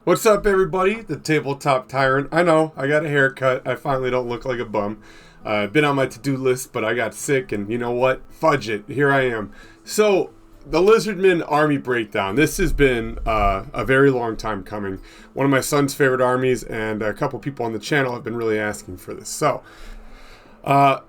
What's up, everybody? The Tabletop Tyrant. I know, I got a haircut. I finally don't look like a bum. I've been on my to-do list, but I got sick, and you know what? Fudge it. Here I am. So, the Lizardmen army breakdown. This has been a very long time coming. One of my son's favorite armies, and a couple people on the channel have been really asking for this. So,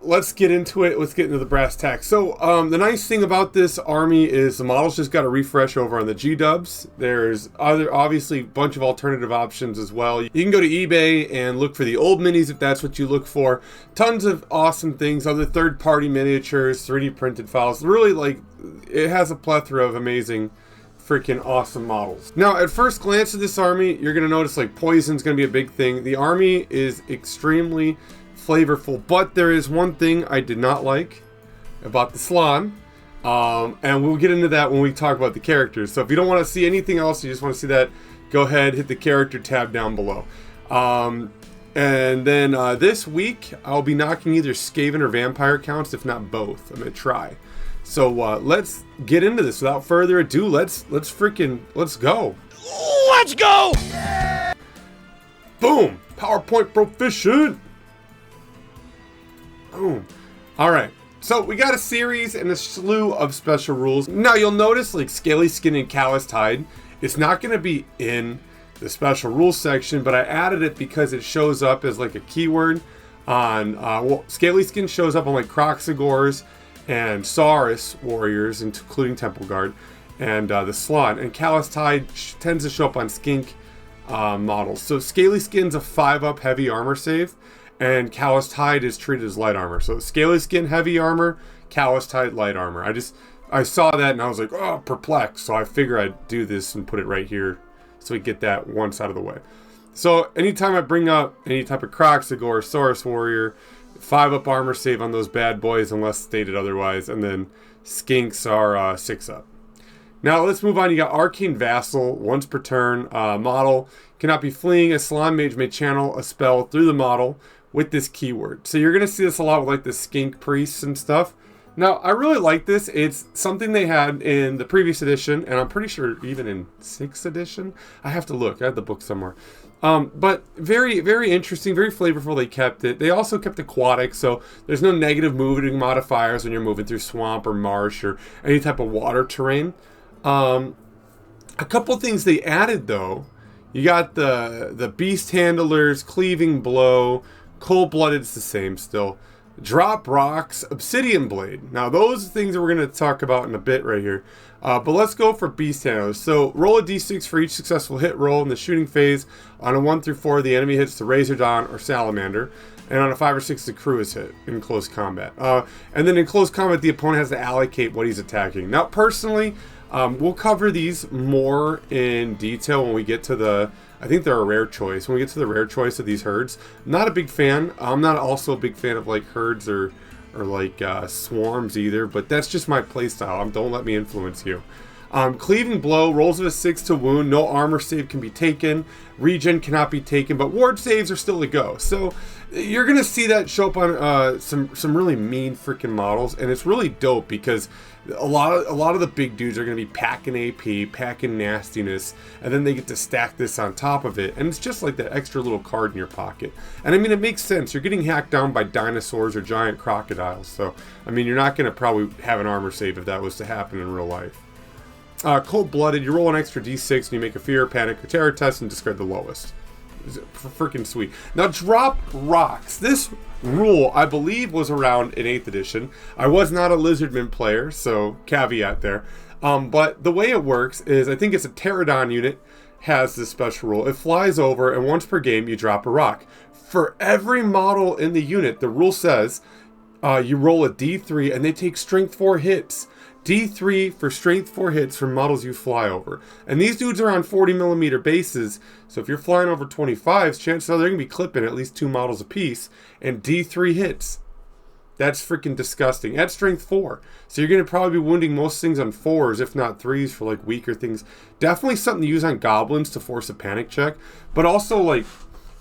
let's get into it. Let's get into the brass tacks. So, the nice thing about this army is the models just got a refresh over on the G-dubs. There's obviously a bunch of alternative options as well. You can go to eBay and look for the old minis if that's what you look for. Tons of awesome things, other third-party miniatures, 3D printed files. Really, like, it has a plethora of amazing, freaking awesome models. Now, at first glance of this army, you're going to notice, like, poison's going to be a big thing. The army is extremely flavorful, but there is one thing I did not like about the Slan, and we'll get into that when we talk about the characters. So if you don't want to see anything else, you just want to see that, go ahead, hit the character tab down below. And then this week, I'll be knocking either Skaven or Vampire counts, if not both. I'm going to try. So let's get into this. Without further ado, let's go. Let's go! Boom! PowerPoint proficient! Boom. Alright, so we got a series and a slew of special rules. Now you'll notice, like, Scaly Skin and Calloused Hide, it's not going to be in the special rules section, but I added it because it shows up as like a keyword on, well, Scaly Skin shows up on like Kroxigors and Saurus warriors, including Temple Guard, and the Slan, and Calloused Hide tends to show up on Skink models. So Scaly Skin's a 5-up heavy armor save, and Calloused Hide is treated as light armor. So Scaly Skin, heavy armor, Calloused Hide, light armor. I saw that and I was like, oh, perplexed. So I figure I'd do this and put it right here so we get that once out of the way. So anytime I bring up any type of Kroxigor or Saurus warrior, 5-up armor save on those bad boys unless stated otherwise, and then Skinks are 6-up. Now let's move on. You got Arcane Vassal, once per turn model. Cannot be fleeing. A Slan Mage may channel a spell through the model with this keyword. So you're going to see this a lot with like the Skink Priests and stuff. Now, I really like this. It's something they had in the previous edition, and I'm pretty sure even in 6th edition. I have to look. I have the book somewhere. But very, very interesting, very flavorful. They kept it. They also kept aquatic, so there's no negative moving modifiers when you're moving through swamp or marsh or any type of water terrain. A couple things they added, though. You got the Beast Handlers, Cleaving Blow, Cold-Blooded, it's the same still. Drop Rocks, Obsidian Blade. Now, those are things that we're going to talk about in a bit right here. But let's go for Beast Handlers. So, roll a d6 for each successful hit roll in the shooting phase. On a 1 through 4, the enemy hits the Razordon or Salamander. And on a 5 or 6, the crew is hit in close combat. And then in close combat, the opponent has to allocate what he's attacking. Now, personally, we'll cover these more in detail when we get to the... I think they're a rare choice. When we get to the rare choice of these herds, I'm not a big fan. I'm not also a big fan of like herds or like swarms either, but that's just my playstyle. Don't let me influence you. Cleaving Blow, rolls of a 6 to wound. No armor save can be taken. Regen cannot be taken, but ward saves are still a go. So you're going to see that show up on some really mean freaking models, and it's really dope because a lot of the big dudes are going to be packing AP, packing nastiness, and then they get to stack this on top of it, and it's just like that extra little card in your pocket. And I mean, it makes sense. You're getting hacked down by dinosaurs or giant crocodiles, so I mean, you're not going to probably have an armor save if that was to happen in real life. Cold-Blooded, you roll an extra d6 and you make a fear, panic, or terror test and discard the lowest. Freaking sweet. Now, Drop Rocks. This rule, I believe, was around in 8th edition. I was not a Lizardmen player, so caveat there. But the way it works is, I think it's a Pterodon unit has this special rule. It flies over, and once per game, you drop a rock. For every model in the unit, the rule says you roll a d3, and they take strength 4 hits. D3 for strength 4 hits from models you fly over. And these dudes are on 40mm bases, so if you're flying over 25s, chances are they're going to be clipping at least 2 models apiece, and D3 hits. That's freaking disgusting. At strength 4. So you're going to probably be wounding most things on 4s, if not 3s, for like weaker things. Definitely something to use on goblins to force a panic check, but also like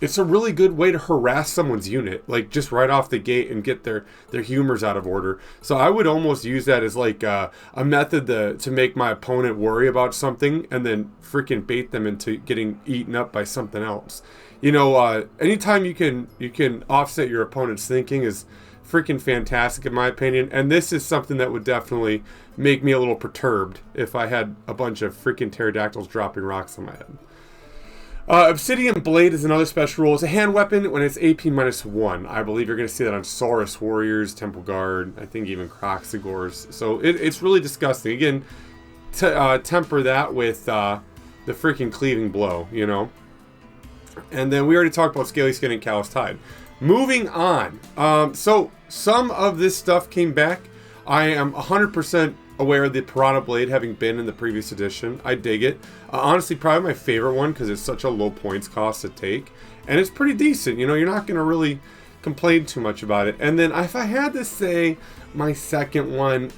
it's a really good way to harass someone's unit, like just right off the gate and get their humors out of order. So I would almost use that as like a method to make my opponent worry about something and then freaking bait them into getting eaten up by something else. You know, anytime you can offset your opponent's thinking is freaking fantastic in my opinion. And this is something that would definitely make me a little perturbed if I had a bunch of freaking pterodactyls dropping rocks on my head. Obsidian Blade is another special rule. It's a hand weapon when it's AP -1. I believe you're going to see that on Saurus Warriors, Temple Guard, I think even Croxigors. So it's really disgusting. Again, temper that with the freaking Cleaving Blow, you know. And then we already talked about Scaly Skin and Calloused Hide. Moving on. So some of this stuff came back. I am 100% aware of the Piranha Blade having been in the previous edition. I dig it. Honestly, probably my favorite one because it's such a low points cost to take. And it's pretty decent. You know, you're not going to really complain too much about it. And then if I had to say my second one,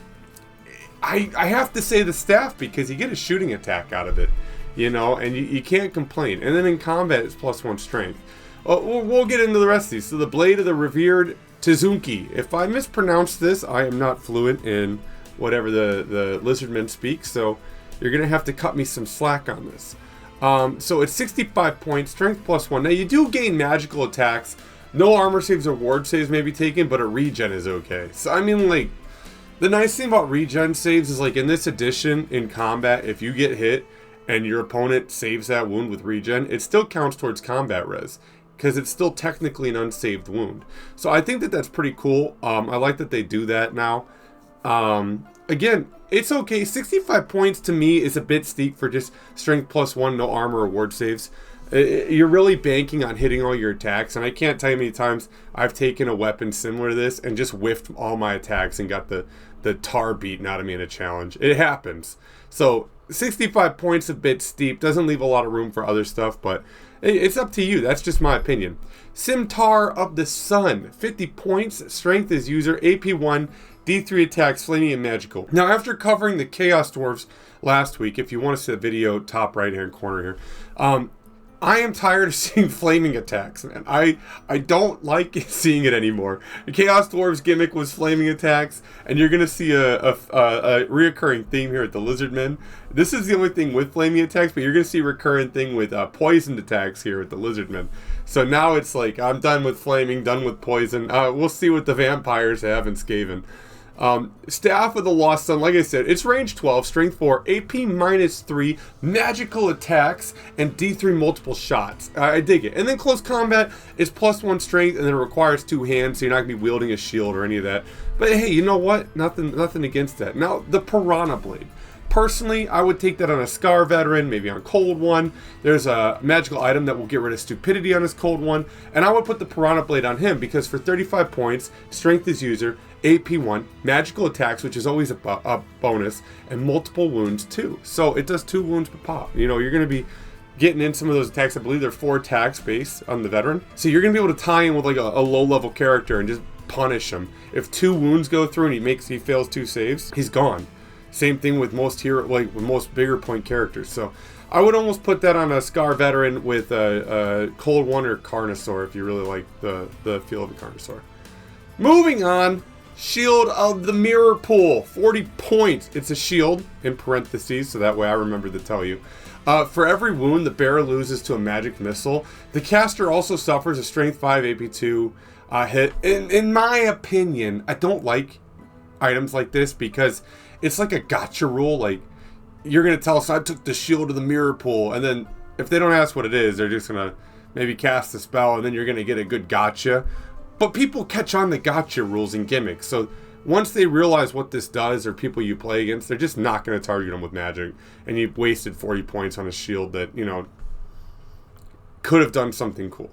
I have to say the Staff because you get a shooting attack out of it. You know, and you can't complain. And then in combat, it's +1 strength. We'll get into the rest of these. So the Blade of the Revered Tizunki. If I mispronounce this, I am not fluent in whatever the Lizardmen speak, so you're going to have to cut me some slack on this. So it's 65 points, strength +1. Now you do gain magical attacks. No armor saves or ward saves may be taken, but a regen is okay. So I mean, like, the nice thing about regen saves is like in this edition, in combat, if you get hit and your opponent saves that wound with regen, it still counts towards combat res, because it's still technically an unsaved wound. So I think that that's pretty cool. I like that they do that now. Again, it's okay. 65 points to me is a bit steep for just strength +1, no armor or ward saves. You're really banking on hitting all your attacks, and I can't tell you how many times I've taken a weapon similar to this and just whiffed all my attacks and got the tar beaten out of me in a challenge. It happens. So 65 points a bit steep, doesn't leave a lot of room for other stuff, but it's up to you. That's just my opinion. Scimitar of the Sun, 50 points, strength is user, AP1, D3 attacks, flaming and magical. Now, after covering the Chaos Dwarves last week, if you want to see the video, top right hand corner here, I am tired of seeing flaming attacks, man. I don't like seeing it anymore. The Chaos Dwarves gimmick was flaming attacks, and you're going to see a reoccurring theme here at the Lizardmen. This is the only thing with flaming attacks, but you're going to see a recurrent thing with poisoned attacks here at the Lizardmen. So now it's like, I'm done with flaming, done with poison. We'll see what the vampires have in Skaven. Staff of the Lost Sun, like I said, it's range 12, strength 4, AP -3, magical attacks, and D3 multiple shots. I dig it. And then close combat is +1 strength, and then it requires 2 hands, so you're not going to be wielding a shield or any of that. But hey, you know what? Nothing against that. Now, the Piranha Blade. Personally, I would take that on a Scar Veteran, maybe on Cold One. There's a magical item that will get rid of stupidity on his Cold One, and I would put the Piranha Blade on him because for 35 points, strength is user, AP1, magical attacks, which is always a bonus, and multiple wounds too. So it does 2 wounds per pop. You know, you're going to be getting in some of those attacks. I believe they're 4 attacks base on the Veteran. So you're going to be able to tie in with like a low-level character and just punish him. If 2 wounds go through and he fails 2 saves, he's gone. Same thing with most with most bigger point characters. So I would almost put that on a Scar Veteran with a Cold One or Carnosaur if you really like the feel of a Carnosaur. Moving on, Shield of the Mirror Pool, 40 points. It's a shield in parentheses, so that way I remember to tell you. For every wound the bearer loses to a magic missile, the caster also suffers a strength 5 AP2 hit. In my opinion, I don't like items like this because it's like a gotcha rule. Like, you're going to tell us I took the Shield of the Mirror Pool, and then if they don't ask what it is, they're just going to maybe cast a spell, and then you're going to get a good gotcha. But people catch on the gotcha rules and gimmicks, so once they realize what this does, or people you play against, they're just not going to target them with magic, and you've wasted 40 points on a shield that, you know, could have done something cool.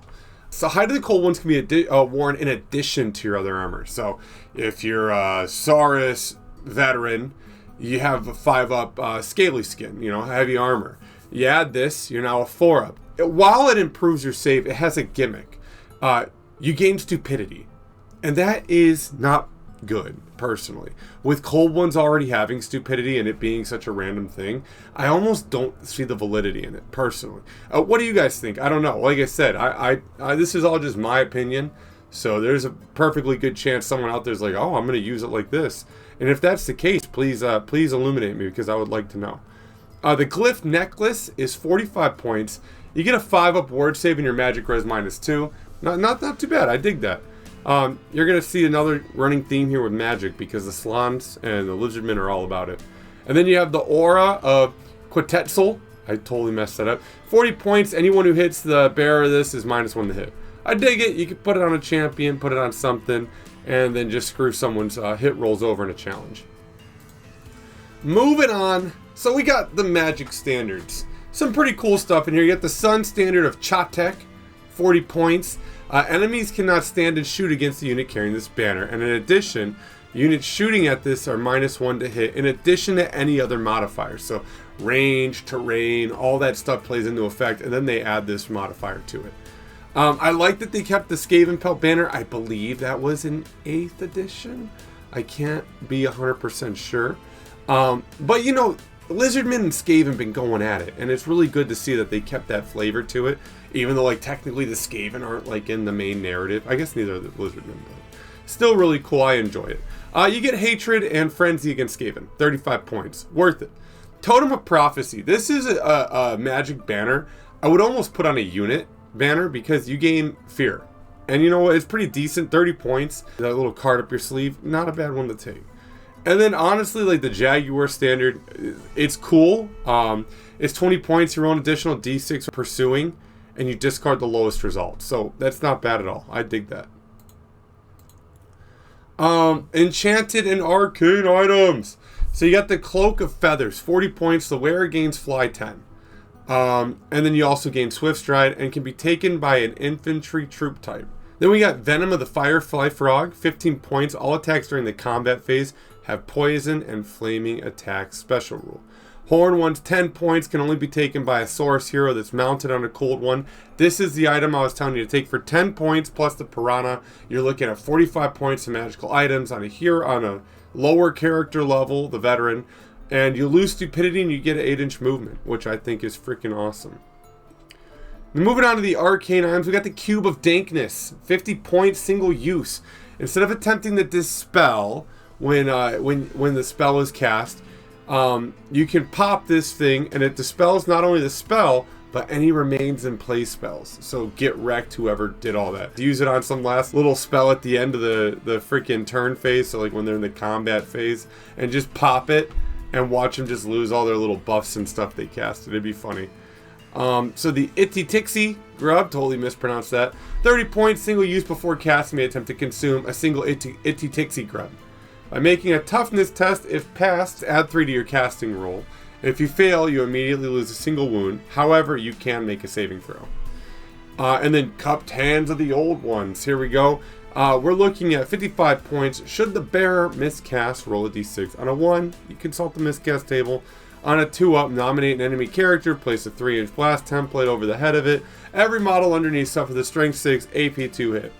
So Hide of the Cold Ones can be worn in addition to your other armor. So if you're a Saurus Veteran, you have a 5-up Scaly Skin, you know, heavy armor. You add this, you're now a 4-up. While it improves your save, it has a gimmick. You gain stupidity. And that is not good, personally. With cold ones already having stupidity and it being such a random thing, I almost don't see the validity in it, personally. What do you guys think? I don't know. Like I said, I this is all just my opinion. So there's a perfectly good chance someone out there's like, oh, I'm going to use it like this. And if that's the case, please illuminate me, because I would like to know. The Glyph Necklace is 45 points. You get a 5-up ward save and your magic res -2. Not too bad. I dig that. You're going to see another running theme here with magic, because the Slans and the Lizardmen are all about it. And then you have the Aura of Quetzal. I totally messed that up. 40 points. Anyone who hits the bearer of this is -1 to hit. I dig it. You can put it on a champion, put it on something, and then just screw someone's hit rolls over in a challenge. Moving on. So we got the magic standards. Some pretty cool stuff in here. You got the Sun standard of Chatek, 40 points. Enemies cannot stand and shoot against the unit carrying this banner. And in addition, units shooting at this are -1 to hit, in addition to any other modifiers. So range, terrain, all that stuff plays into effect, and then they add this modifier to it. I like that they kept the Skaven Pelt banner. I believe that was in 8th edition. I can't be 100% sure. But you know, Lizardmen and Skaven have been going at it, and it's really good to see that they kept that flavor to it, even though like technically the Skaven aren't like in the main narrative. I guess neither are the Lizardmen, but still really cool. I enjoy it. You get Hatred and Frenzy against Skaven, 35 points, worth it. Totem of Prophecy. This is a magic banner. I would almost put on a unit banner, because you gain fear, and you know what, it's pretty decent. 30 points. That little card up your sleeve, not a bad one to take. And then honestly, like the Jaguar standard, it's cool. It's 20 points, your own additional d6 pursuing, and you discard the lowest result. So that's not bad at all. I dig that. Enchanted and arcane items. So you got the Cloak of Feathers, 40 points. The wearer gains fly 10. And then you also gain Swift Stride and can be taken by an infantry troop type. Then we got Venom of the Firefly Frog, 15 points. All attacks during the combat phase have poison and flaming attack special rule. Horn ones, 10 points, can only be taken by a source hero that's mounted on a cold one. This is the item I was telling you to take for 10 points plus the Piranha. You're looking at 45 points of magical items on a hero, on a lower character level, the veteran. And you lose stupidity and you get an 8-inch movement, which I think is freaking awesome. Moving on to the arcane items, we got the Cube of Dankness, 50 points, single use. Instead of attempting to dispel when the spell is cast, you can pop this thing and it dispels not only the spell, but any remains in play spells. So get wrecked, whoever did all that. Use it on some last little spell at the end of the freaking turn phase, so like when they're in the combat phase, and just pop it and watch them just lose all their little buffs and stuff they casted. It'd be funny. So the Itty Tixie Grub, totally mispronounced that. 30 points, single use before casting, may attempt to consume a single Itty Tixie Grub. By making a toughness test, if passed, add 3 to your casting roll. If you fail, you immediately lose a single wound. However, you can make a saving throw. And then Cupped Hands of the Old Ones. Here we go. We're looking at 55 points. Should the bearer miscast, roll a d6. On a 1, you consult the miscast table. On a 2-up, nominate an enemy character, place a 3-inch blast template over the head of it. Every model underneath suffer the strength 6 AP 2 hit.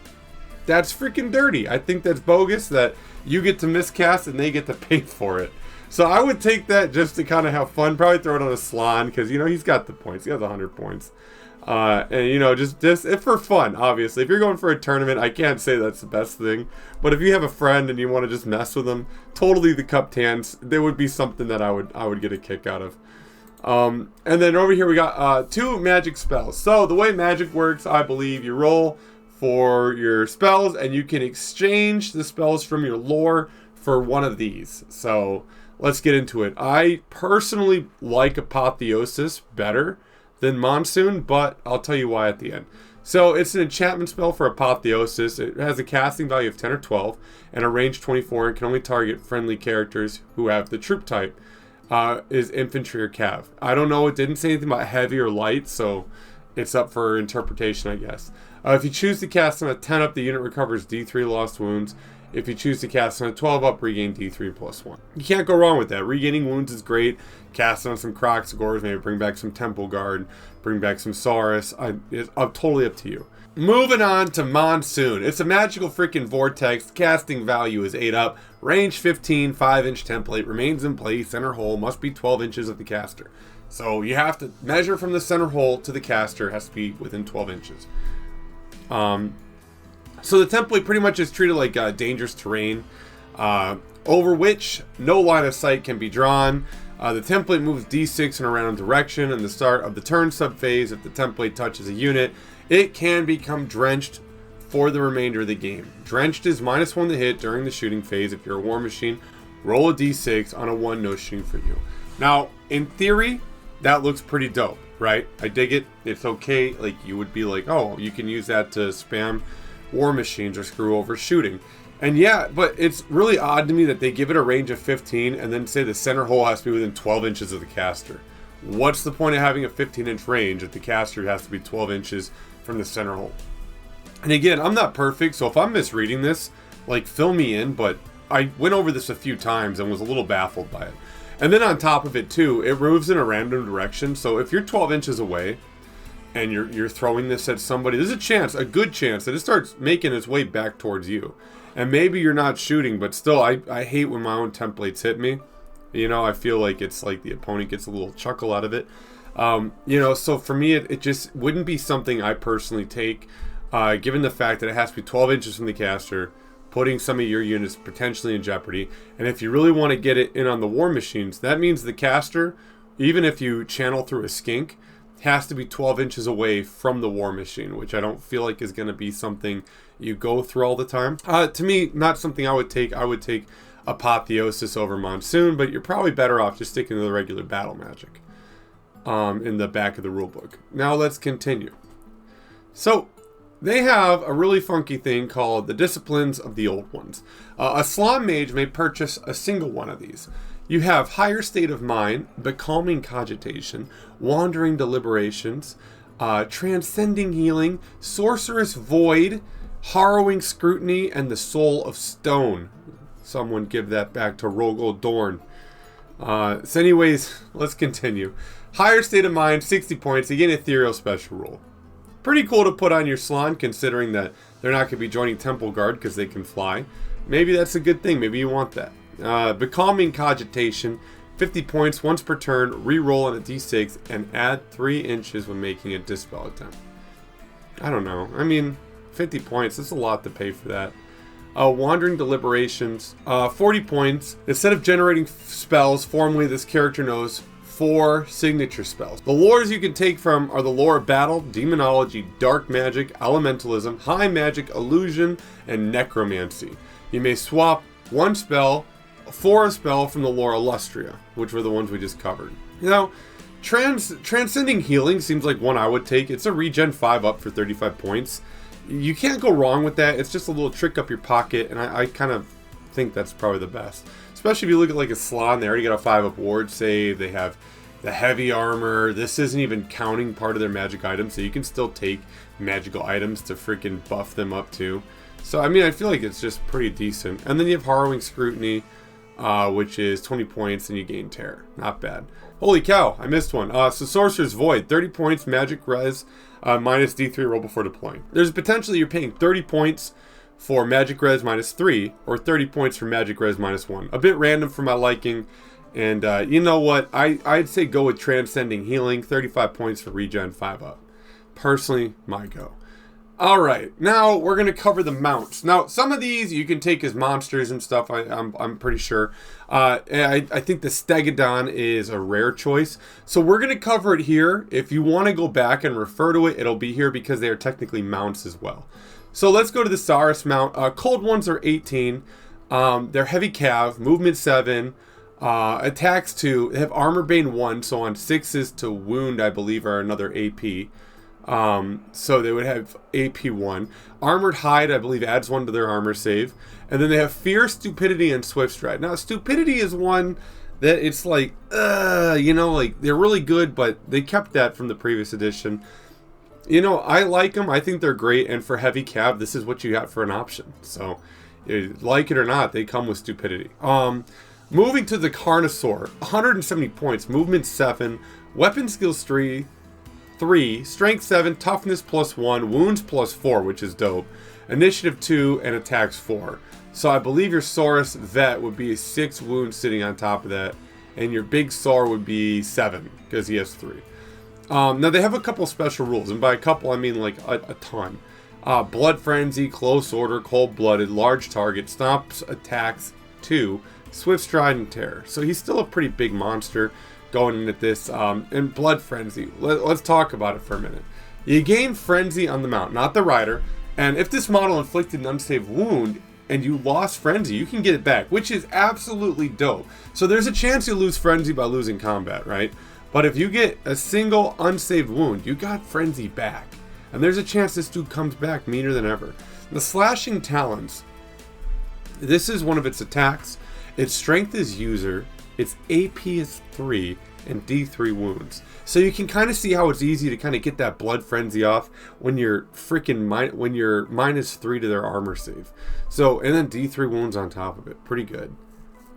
That's freaking dirty. I think that's bogus that you get to miscast and they get to pay for it. So I would take that just to kind of have fun. Probably throw it on a Slan, because, you know, he's got the points. He has 100 points. And, you know, just if for fun, obviously. If you're going for a tournament, I can't say that's the best thing. But if you have a friend and you want to just mess with them, totally the Cupped Hands, there would be something that I would get a kick out of. And then over here we got 2 magic spells. So the way magic works, I believe you roll for your spells, and you can exchange the spells from your lore for one of these. So let's get into it. I personally like Apotheosis better than Monsoon, but I'll tell you why at the end. So it's an enchantment spell for Apotheosis. It has a casting value of 10 or 12 and a range 24, and can only target friendly characters who have the troop type, is infantry or cav. I don't know, it didn't say anything about heavy or light, so it's up for interpretation, I guess. If you choose to cast on a 10 up, the unit recovers D3 lost wounds. If you choose to cast on a 12 up, regain D3 plus 1. You can't go wrong with that. Regaining wounds is great. Cast on some Kroxigors, maybe bring back some Temple Guard, bring back some Saurus. It's totally up to you. Moving on to Monsoon. It's a magical freaking vortex. Casting value is 8 up. Range 15, 5-inch template. Remains in place. Center hole must be 12 inches of the caster. So you have to measure from the center hole to the caster. It has to be within 12 inches. So the template pretty much is treated like dangerous terrain, over which no line of sight can be drawn. The template moves D6 in a random direction. In the start of the turn subphase, if the template touches a unit, it can become drenched for the remainder of the game. Drenched is -1 to hit during the shooting phase. If you're a war machine, roll a D6 on a 1, no shooting for you. Now, in theory, that looks pretty dope, right? I dig it. It's okay. Like, you would be like, oh, you can use that to spam war machines or screw over shooting. And yeah, but it's really odd to me that they give it a range of 15 and then say the center hole has to be within 12 inches of the caster. What's the point of having a 15-inch range if the caster has to be 12 inches from the center hole? And again, I'm not perfect, so if I'm misreading this, like, fill me in, but I went over this a few times and was a little baffled by it. And then on top of it too, it moves in a random direction, so if you're 12 inches away and you're throwing this at somebody, there's a chance, a good chance, that it starts making its way back towards you. And maybe you're not shooting, but still, I hate when my own templates hit me. You know, I feel like it's like the opponent gets a little chuckle out of it. You know, so for me, it just wouldn't be something I personally take, given the fact that it has to be 12 inches from the caster, putting some of your units potentially in jeopardy. And if you really want to get it in on the war machines, that means the caster, even if you channel through a skink, has to be 12 inches away from the war machine, which I don't feel like is going to be something you go through all the time. To me, not something I would take. I would take Apotheosis over Monsoon, but you're probably better off just sticking to the regular battle magic in the back of the rulebook. Now let's continue. So they have a really funky thing called the Disciplines of the Old Ones. A Slaanesh mage may purchase a single one of these. You have Higher State of Mind, Becalming Cogitation, Wandering Deliberations, Transcending Healing, Sorcerous Void, Harrowing Scrutiny, and the Soul of Stone. Someone give that back to Rogol Dorn. So anyways, let's continue. Higher State of Mind, 60 points. Again, Ethereal special rule. Pretty cool to put on your Slaanesh, considering that they're not going to be joining Temple Guard because they can fly. Maybe that's a good thing. Maybe you want that. Becalming Cogitation, 50 points once per turn. Reroll on a d6 and add 3 inches when making a dispel attempt. I don't know. I mean, 50 points. That's a lot to pay for that. Wandering Deliberations, 40 points. Instead of generating spells, formally this character knows 4 signature spells. The lores you can take from are the lore of Battle, Demonology, Dark Magic, Elementalism, High Magic, Illusion, and Necromancy. You may swap one spell for a spell from the lore Illustria, which were the ones we just covered. You know, Transcending Healing seems like one I would take. It's a regen 5 up for 35 points. You can't go wrong with that. It's just a little trick up your pocket, and I kind of think that's probably the best. Especially if you look at like a Slaanesh, they already got a 5-up ward save. They have the heavy armor. This isn't even counting part of their magic items, so you can still take magical items to freaking buff them up too. So, I mean, I feel like it's just pretty decent. And then you have Harrowing Scrutiny, which is 20 points, and you gain Terror. Not bad. Holy cow, I missed one. So Sorcerer's Void, 30 points, magic res, minus D3 roll before deploying. There's potentially you're paying 30 points for magic res minus 3, or 30 points for magic res minus 1. A bit random for my liking. And you know what? I'd say go with Transcending Healing, 35 points for regen 5 up. Personally, my go. Alright, now we're going to cover the mounts. Now, some of these you can take as monsters and stuff, I'm pretty sure. I think the Stegodon is a rare choice. So we're going to cover it here. If you want to go back and refer to it, it'll be here because they are technically mounts as well. So let's go to the Saurus mount. Cold ones are 18. They're heavy cav, movement 7, attacks 2. They have armor bane 1, so on 6s to wound, I believe, are another AP. So they would have AP 1. Armored Hide, I believe, adds 1 to their armor save. And then they have Fear, Stupidity, and Swift Stride. Now, Stupidity is one that it's like, you know, like, they're really good, but they kept that from the previous edition. You know, I like them. I think they're great. And for heavy cav, this is what you got for an option. So, Like it or not, they come with stupidity. Moving to the Carnosaur, 170 points, movement 7, weapon skills 3, strength 7, toughness +1, wounds +4, which is dope, initiative 2, and attacks 4. So I believe your Saurus vet would be 6 wounds sitting on top of that, and your big Saur would be 7 because he has 3. Now they have a couple special rules, and by a couple I mean like a ton. Blood Frenzy, Close Order, Cold-Blooded, Large Target, Stomps, Attacks 2, Swift Stride, and Terror. So he's still a pretty big monster going into this. And Blood Frenzy, let's talk about it for a minute. You gain Frenzy on the mount, not the rider, and if this model inflicted an unsaved wound and you lost Frenzy, you can get it back, which is absolutely dope. So there's a chance you lose Frenzy by losing combat, right? But if you get a single unsaved wound, you got Frenzy back. And there's a chance this dude comes back meaner than ever. The Slashing Talons, this is one of its attacks. Its strength is user, its AP is 3, and D3 wounds. So you can kind of see how it's easy to kind of get that Blood Frenzy off when you're -3 to their armor save. So, and then D3 wounds on top of it. Pretty good.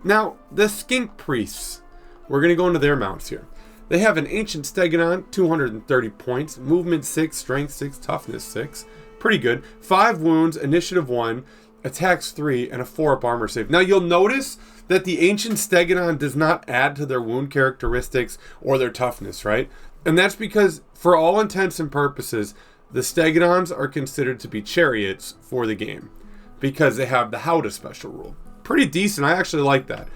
Now, the Skink Priests. We're going to go into their mounts here. They have an Ancient Stegodon, 230 points, movement 6, strength 6, toughness 6. Pretty good. 5 wounds, initiative 1, attacks 3, and a 4-up armor save. Now you'll notice that the Ancient Stegodon does not add to their wound characteristics or their toughness, right? And that's because, for all intents and purposes, the Stegodons are considered to be chariots for the game because they have the Howdah special rule. Pretty decent. I actually like that.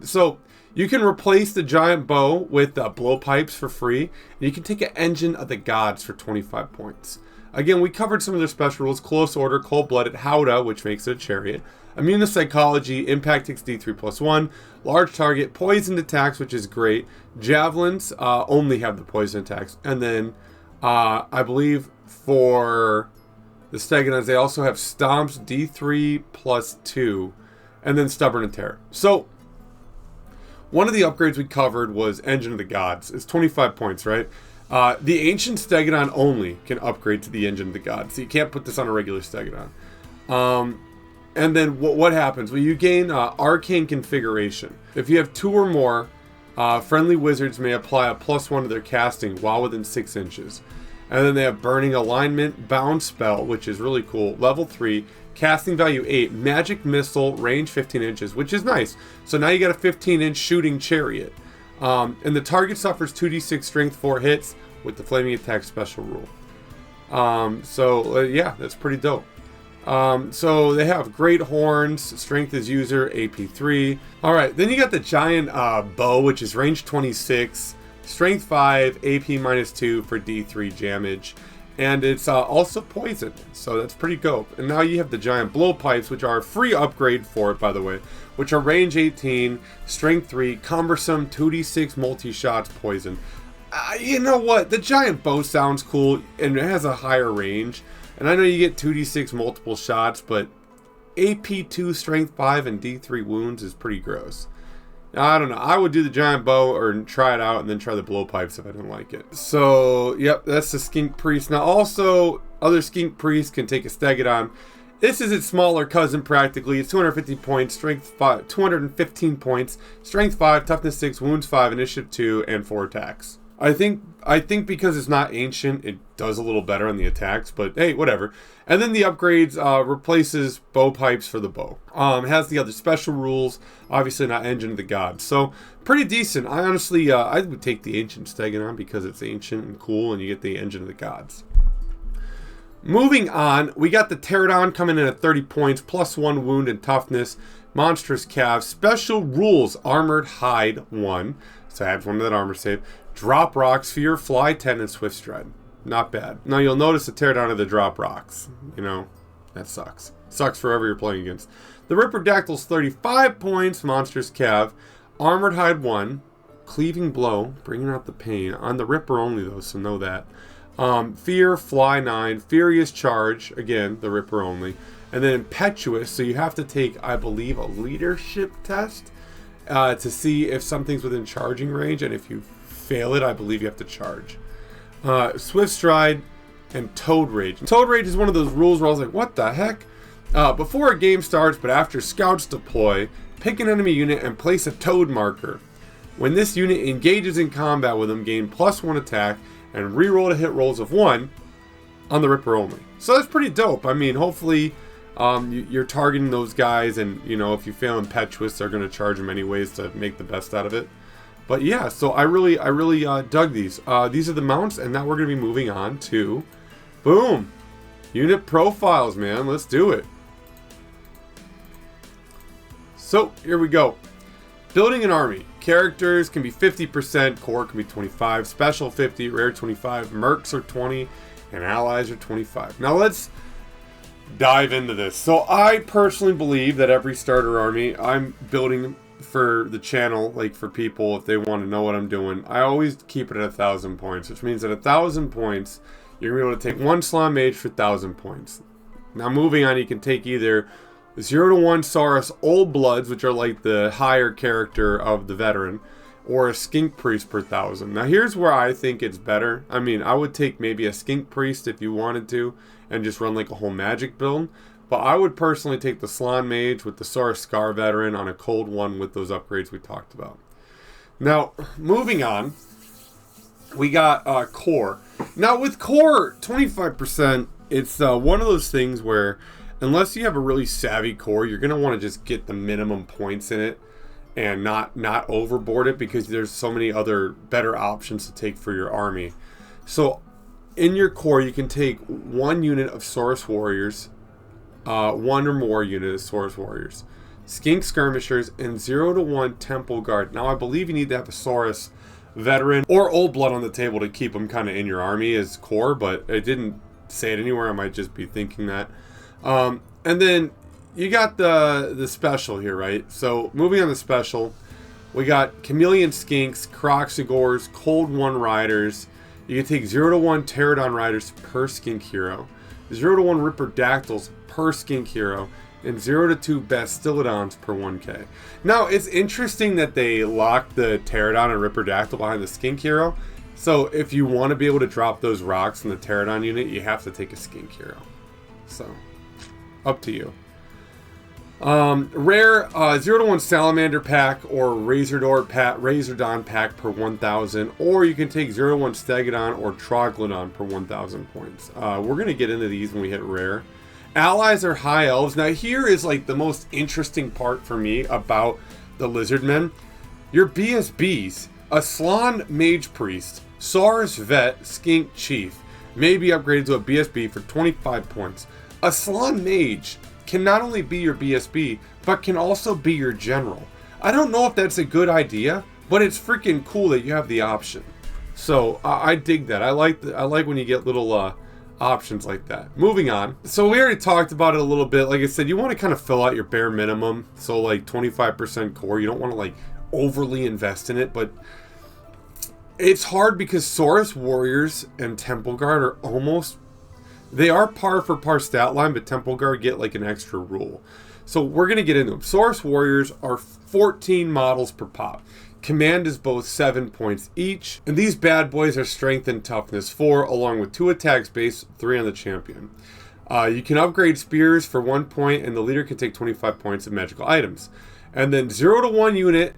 So you can replace the giant bow with blowpipes for free. And you can take an Engine of the Gods for 25 points. Again, we covered some of their special rules. Close Order, Cold-Blooded, Howdah, which makes it a chariot. Immune to Psychology, Impact takes D3 +1. Large Target, Poisoned Attacks, which is great. Javelins only have the poison attacks. And then, I believe for the Stegodons, they also have Stomps, D3 +2. And then Stubborn and Terror. So, one of the upgrades we covered was Engine of the Gods. It's 25 points, right? The Ancient Stegodon only can upgrade to the Engine of the Gods. So you can't put this on a regular Stegodon. And then what happens? Well, you gain Arcane Configuration. If you have 2 or more, friendly wizards may apply a +1 to their casting while within 6 inches. And then they have Burning Alignment, Bound Spell, which is really cool. Level 3. Casting value 8, magic missile, range 15 inches, which is nice. So now you got a 15-inch shooting chariot. And the target suffers 2d6 strength 4 hits with the flaming attack special rule. Yeah, that's pretty dope. So they have great horns, strength is user, AP 3. All right, then you got the giant bow, which is range 26, strength 5, AP -2 for D3 damage. And it's also poisoned, so that's pretty dope. And now you have the giant blowpipes, which are a free upgrade for it, by the way, which are range 18, strength 3, cumbersome, 2d6 multi-shots, poison. You know what? The giant bow sounds cool, and it has a higher range. And I know you get 2d6 multiple shots, but AP 2, strength 5, and D3 wounds is pretty gross. I don't know. I would do the giant bow or try it out and then try the blowpipes if I didn't like it. So, yep, that's the Skink Priest. Now, also, other Skink Priests can take a Stegodon. This is its smaller cousin, practically. It's 250 points, strength 5, 215 points, strength 5, toughness 6, wounds 5, initiative 2, and 4 attacks. I think because it's not ancient, it does a little better on the attacks, but hey, whatever. And then the upgrades replaces bow pipes for the bow. Has the other special rules, obviously not Engine of the Gods. So pretty decent. I honestly, I would take the Ancient Stegodon because it's ancient and cool, and you get the Engine of the Gods. Moving on, we got the Pterodon coming in at 30 points, +1 wound and toughness, monstrous calves, special rules, armored hide 1, so I have one of that armor save, drop rocks, fear, fly 10, and swift stride. Not bad. Now you'll notice the Pterodon of the drop rocks. You know, that sucks. Sucks for whoever you're playing against. The Ripperdactyl's 35 points, monstrous calf, armored hide 1, cleaving blow, bringing out the pain, on the Ripper only though, so know that. Fear, fly 9, furious charge, again, the Ripper only, and then impetuous, so you have to take, I believe, a leadership test to see if something's within charging range, and if you fail it, I believe you have to charge. Swift stride and Toad Rage. Toad Rage is one of those rules where I was like, what the heck? Before a game starts, but after scouts deploy, pick an enemy unit and place a toad marker. When this unit engages in combat with them, gain +1 attack and reroll to hit rolls of 1 on the Ripper only. So that's pretty dope. I mean, hopefully you're targeting those guys, and you know, if you fail impetuous, they're going to charge them anyways to make the best out of it. But yeah, so I really dug these. These are the mounts, and now we're going to be moving on to, boom, unit profiles, man. Let's do it. So here we go. Building an army. Characters can be 50%, core can be 25, special 50, rare 25, mercs are 20, and allies are 25. Now let's dive into this. So I personally believe that every starter army I'm building for the channel, like for people if they want to know what I'm doing, I always keep it at 1,000 points, which means at 1,000 points you're going to be able to take one Slime Mage for 1,000 points. Now moving on, you can take either 0 to 1 Saurus Old Bloods, which are like the higher character of the veteran, or a Skink Priest per 1,000. Now here's where I think it's better. I mean, I would take maybe a Skink Priest if you wanted to, and just run like a whole magic build. But I would personally take the Slime Mage with the Saurus Scar Veteran on a cold one with those upgrades we talked about. Now, moving on, we got Core. Now with Core, 25%, it's one of those things where unless you have a really savvy core, you're going to want to just get the minimum points in it and not overboard it, because there's so many other better options to take for your army. So in your core, you can take one unit of Saurus Warriors, one or more units of Saurus Warriors, Skink Skirmishers, and 0 to 1 Temple Guard. Now I believe you need to have a Saurus Veteran or Old Blood on the table to keep them kind of in your army as core, but it didn't say it anywhere. I might just be thinking that. And then you got the special here, right? So moving on the special, we got Chameleon Skinks, Croxigores, Cold One Riders. You can take 0 to 1 Pterodon Riders per Skink Hero, 0 to 1 Ripper Dactyls per Skink Hero, and 0 to 2 Bastillodons per 1k. Now it's interesting that they locked the Pterodon and Ripper Dactyl behind the Skink Hero. So if you want to be able to drop those rocks in the Pterodon unit, you have to take a Skink Hero. So up to you. Rare 0 to 1 Salamander pack or Razordon pack per 1,000, or you can take 0 to 1 Stegodon or Troglodon per 1,000 points. We're going to get into these when we hit rare. Allies are high elves. Now here is like the most interesting part for me about the Lizardmen. Your BSBs, a Slan Mage Priest, Saurus Vet, Skink Chief, may be upgraded to a BSB for 25 points. A Slan Mage can not only be your BSB, but can also be your general. I don't know if that's a good idea, but it's freaking cool that you have the option. So I dig that. I like when you get little options like that. Moving on. So we already talked about it a little bit. Like I said, you want to kind of fill out your bare minimum. So like 25% core. You don't want to like overly invest in it, but it's hard because Saurus Warriors and Temple Guard are almost, they are par for par stat line, but Temple Guard get like an extra rule. So we're going to get into them. Saurus Warriors are 14 models per pop. Command is both 7 points each. And these bad boys are strength and toughness 4, along with 2 attacks base, 3 on the champion. You can upgrade spears for 1 point, and the leader can take 25 points of magical items. And then 0 to 1 unit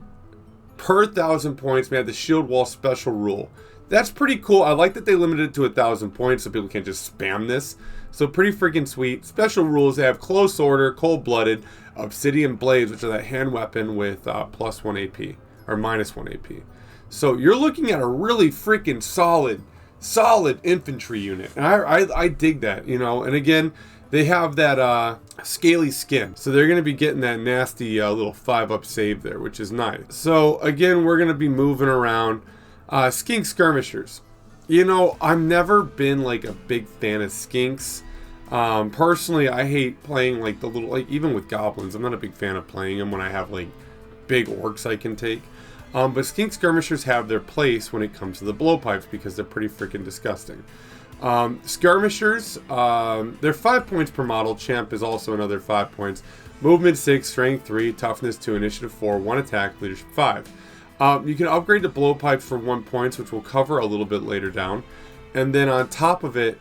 per 1,000 points may have the shield wall special rule. That's pretty cool. I like that they limited it to 1,000 points so people can't just spam this. So pretty freaking sweet. Special rules, they have Close Order, Cold-Blooded, Obsidian Blades, which are that hand weapon with plus 1 AP, or minus 1 AP. So you're looking at a really freaking solid infantry unit. And I dig that, you know. And again, they have that scaly skin. So they're going to be getting that nasty little 5-up save there, which is nice. So again, we're going to be moving around. Skink Skirmishers. You know, I've never been like a big fan of skinks. Personally, I hate playing like the little, like even with goblins, I'm not a big fan of playing them when I have like big orcs I can take. But Skink Skirmishers have their place when it comes to the blowpipes because they're pretty freaking disgusting. Skirmishers, they're 5 points per model. Champ is also another 5 points. Movement 6, Strength 3, Toughness 2, Initiative 4, 1 attack, Leadership 5. You can upgrade the blowpipes for 1 point, which we'll cover a little bit later down. And then on top of it,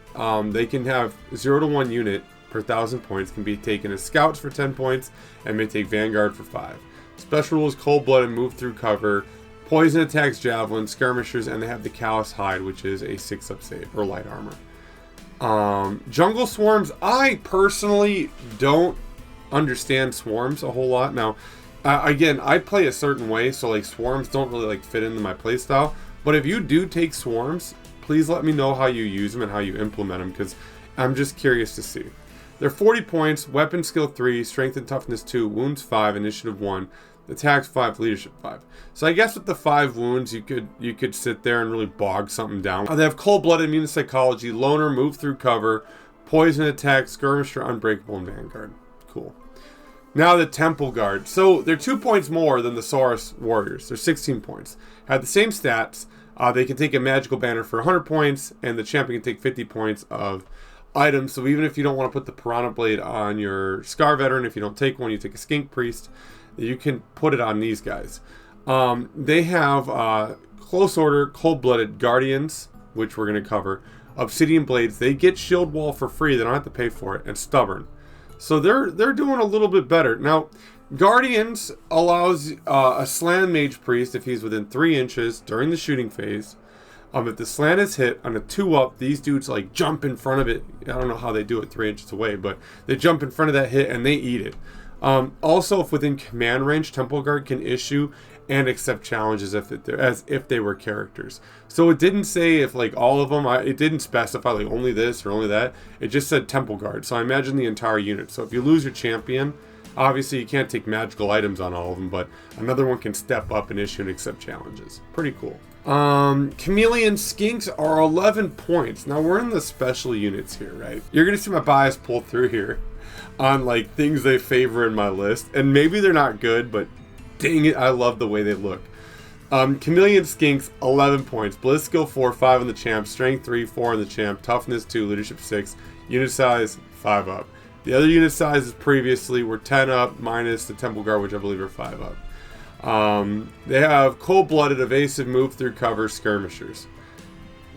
they can have 0 to 1 unit per 1,000 points can be taken as scouts for 10 points and may take Vanguard for 5. Special rules, cold-blooded, move through cover, poison attacks, javelin, skirmishers, and they have the callous hide, which is a 6-up save, or light armor. Jungle swarms, I personally don't understand swarms a whole lot. Now, again, I play a certain way, so like swarms don't really like fit into my playstyle. But if you do take swarms, please let me know how you use them and how you implement them, because I'm just curious to see. They're 40 points, weapon skill 3, strength and toughness 2, wounds 5, initiative 1, attacks 5, leadership 5. So I guess with the 5 wounds, you could sit there and really bog something down. They have cold-blooded, immune psychology, loner, move through cover, poison attack, skirmisher, unbreakable, and vanguard. Cool. Now the Temple Guard. So they're 2 points more than the Saurus Warriors. They're 16 points. Have the same stats. They can take a magical banner for 100 points, and the champion can take 50 points of items. So even if you don't want to put the Piranha Blade on your Scar Veteran, if you don't take one, you take a Skink Priest, you can put it on these guys. They have Close Order, Cold-Blooded Guardians, which we're going to cover, Obsidian Blades. They get Shield Wall for free. They don't have to pay for it. And Stubborn. So they're doing a little bit better. Now, Guardians allows a Slan Mage Priest, if he's within 3 inches during the shooting phase. If the slant is hit on a 2-up, these dudes like jump in front of it. I don't know how they do it 3 inches away, but they jump in front of that hit and they eat it. Also, if within command range, Temple Guard can issue and accept challenges as if they were characters. So it didn't say if like all of them, it didn't specify like only this or only that. It just said Temple Guard. So I imagine the entire unit. So if you lose your champion, obviously you can't take magical items on all of them, but another one can step up and issue and accept challenges. Pretty cool. Chameleon Skinks are 11 points. Now we're in the special units here, right? You're gonna see my bias pull through here on like things they favor in my list, and maybe they're not good, but dang it, I love the way they look. Chameleon Skinks, 11 points. Blizz skill 4, 5 on the champ, strength 3, 4 on the champ, toughness 2, leadership 6, unit size 5 up. The other unit sizes previously were 10 up minus the Temple Guard, which I believe are 5 up. They have cold-blooded, evasive, move through cover, skirmishers.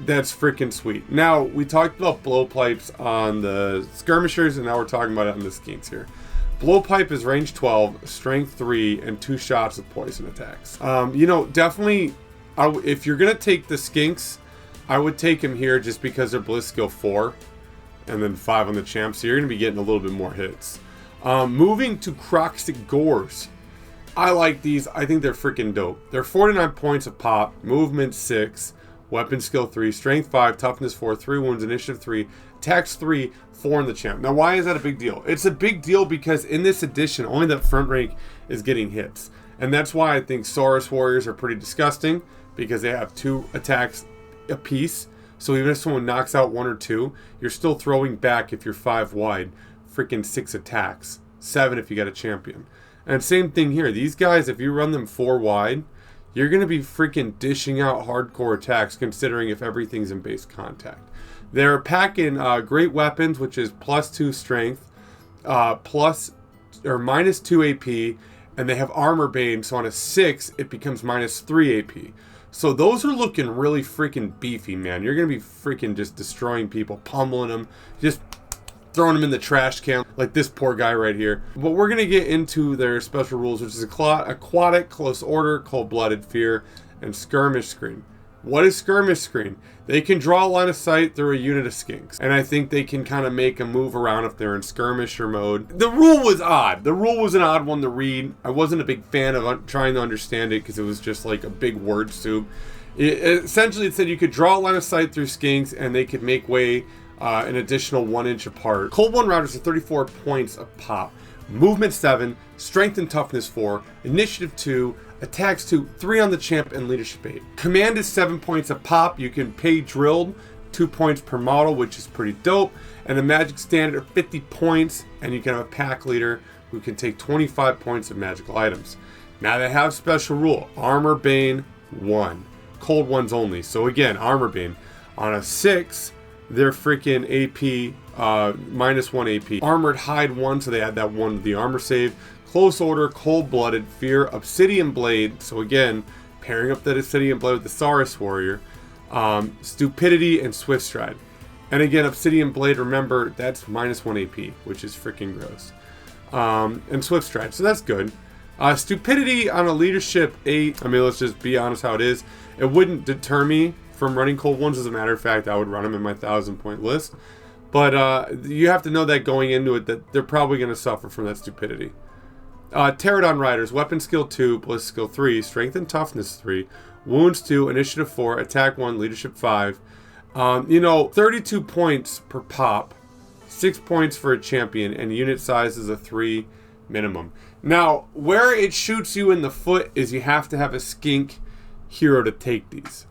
That's freaking sweet. Now, we talked about blowpipes on the skirmishers, and now we're talking about it on the skinks here. Blowpipe is range 12, strength 3, and 2 shots of poison attacks. Definitely, if you're going to take the skinks, I would take him here just because they're Blizz skill 4, and then 5 on the champ, so you're going to be getting a little bit more hits. Moving to Croxic Gores. I like these. I think they're freaking dope. They're 49 points of pop, movement 6, weapon skill 3, strength 5, toughness 4, 3 wounds, initiative 3, attacks 3, 4 in the champ. Now, why is that a big deal? It's a big deal because in this edition, only that front rank is getting hits. And that's why I think Saurus Warriors are pretty disgusting, because they have 2 attacks apiece. So even if someone knocks out 1 or 2, you're still throwing back if you're 5 wide. Freaking 6 attacks. 7 if you got a champion. And same thing here. These guys, if you run them 4 wide, you're going to be freaking dishing out hardcore attacks, considering if everything's in base contact. They're packing great weapons, which is plus 2 strength, minus 2 AP, and they have armor bane, so on a 6, it becomes minus 3 AP. So those are looking really freaking beefy, man. You're going to be freaking just destroying people, pummeling them, just throwing them in the trash can, like this poor guy right here. But we're going to get into their special rules, which is aquatic, close order, cold-blooded, fear, and skirmish screen. What is skirmish screen? They can draw a line of sight through a unit of skinks, and I think they can kind of make a move around if they're in skirmisher mode. The rule was odd. The rule was an odd one to read. I wasn't a big fan of trying to understand it because it was just like a big word soup. Essentially, it said you could draw a line of sight through skinks, and they could make way an additional 1 inch apart. Cold 1 routers are 34 points of pop. Movement 7, strength and toughness 4, initiative 2, attacks 2, 3 on the champ, and leadership 8. Command is 7 points of pop. You can pay drilled 2 points per model, which is pretty dope. And a magic standard of 50 points, and you can have a pack leader who can take 25 points of magical items. Now they have special rule, armor bane 1, cold ones only. So again, armor bane on a 6, they're freaking AP minus 1 AP. Armored hide 1, so they add that 1 to the armor save. Close order, cold-blooded, fear, obsidian blade. So again, pairing up that obsidian blade with the Saurus warrior. Stupidity and swift stride. And again, Obsidian Blade, remember, that's -1 AP, which is freaking gross. And Swift Stride, so that's good. Stupidity on a leadership 8, I mean, let's just be honest how it is. It wouldn't deter me from running cold ones. As a matter of fact, I would run them in my 1,000-point list. But you have to know that going into it, that they're probably going to suffer from that stupidity. Pterodon Riders, Weapon Skill 2, Bliss Skill 3, Strength and Toughness 3, Wounds 2, Initiative 4, Attack 1, Leadership 5. 32 points per pop, 6 points for a champion, and unit size is a 3 minimum. Now, where it shoots you in the foot is you have to have a skink hero to take these.